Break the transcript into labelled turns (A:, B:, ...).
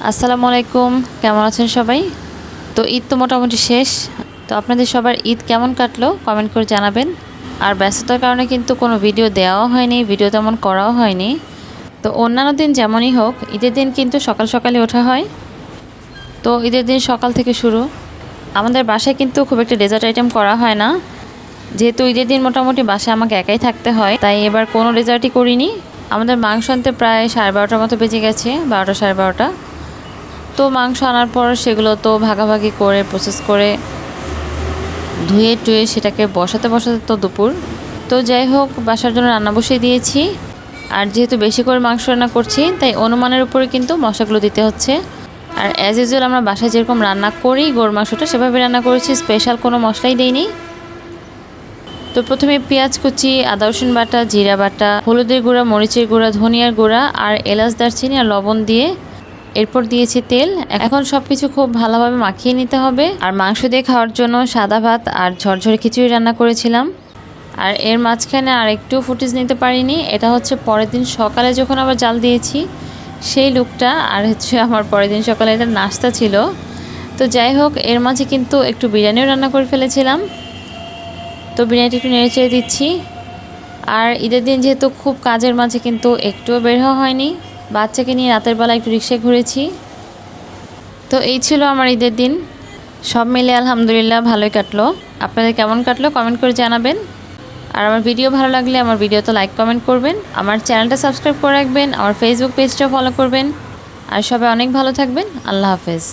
A: আসসালামু আলাইকুম, কেমন আছেন সবাই? তো ঈদ তো মোটামুটি শেষ। তো আপনাদের সবার ঈদ কেমন কাটলো কমেন্ট করে জানাবেন। আর ব্যস্ততার কারণে কিন্তু কোনো ভিডিও দেওয়াও হয়নি, ভিডিও তেমন করাও হয়নি। তো অন্যান্য দিন যেমনই হোক, ঈদের দিন কিন্তু সকাল সকালে ওঠা হয়। তো ঈদের দিন সকাল থেকে শুরু। আমাদের বাসায় কিন্তু খুব একটা ডেজার্ট আইটেম করা হয় না, যেহেতু ঈদের দিন মোটামুটি বাসায় আমাকে একাই থাকতে হয়, তাই এবার কোনো ডেজার্টই করিনি। আমাদের মাংস আনতে প্রায় 12:30টার মতো বেজে গেছে, 12টা 12:30। তো মাংস আনার পর সেগুলো তো ভাগাভাগি করে প্রসেস করে ধুয়ে টুয়ে সেটাকে বসাতে বসাতে তো দুপুর। তো যাই হোক, বাসার জন্য রান্না বসিয়ে দিয়েছি। আর যেহেতু বেশি করে মাংস রান্না করছি, তাই অনুমানের উপরে কিন্তু মশলাগুলো দিতে হচ্ছে। আর অ্যাজ ইউজুয়াল আমরা বাসায় যেরকম রান্না করি গরুর মাংসটা, সেভাবে রান্না করেছি, স্পেশাল কোনো মশলাই দেইনি। তো প্রথমে পেঁয়াজ কুচি, আদা রসুন বাটা, জিরা বাটা, হলুদের গুঁড়া, মরিচের গুঁড়া, ধনিয়ার গুঁড়া আর এলাচ, দারচিনি আর লবণ দিয়ে এরপর দিয়েছি তেল। এখন সব কিছু খুব ভালোভাবে মাখিয়ে নিতে হবে। আর মাংস দিয়ে খাওয়ার জন্য সাদা ভাত আর ঝরঝরে খিচুড়ি রান্না করেছিলাম। আর এর মাঝখানে আর একটু ফুটেজ নিতে পারিনি, এটা হচ্ছে পরের দিন সকালে যখন আবার জাল দিয়েছি সেই লুকটা। আর হচ্ছে আমার পরের দিন সকালে এটা নাস্তা ছিল। তো যাই হোক, এর মাঝে কিন্তু একটু বিরিয়ানিও রান্না করে ফেলেছিলাম। তো বিরিয়ানিটা একটু নেড়ে চেড়ে দিচ্ছি। আর ঈদের দিন যেহেতু খুব কাজের মাঝে কিন্তু একটুও বের হওয়া হয়নি, বাচ্চাকে নিয়ে রাতের বেলা একটু রিক্সায় ঘুরেছি। তো এই ছিল আমার ঈদের দিন। সব মিলে আলহামদুলিল্লাহ ভালোই কাটলো। আপনাদের কেমন কাটলো কমেন্ট করে জানাবেন। আর আমার ভিডিও ভালো লাগলে আমার ভিডিওতে লাইক কমেন্ট করবেন, আমার চ্যানেলটা সাবস্ক্রাইব করে রাখবেন, আমার ফেসবুক পেজটা ফলো করবেন। আর সবাই অনেক ভালো থাকবেন। আল্লাহ হাফেজ।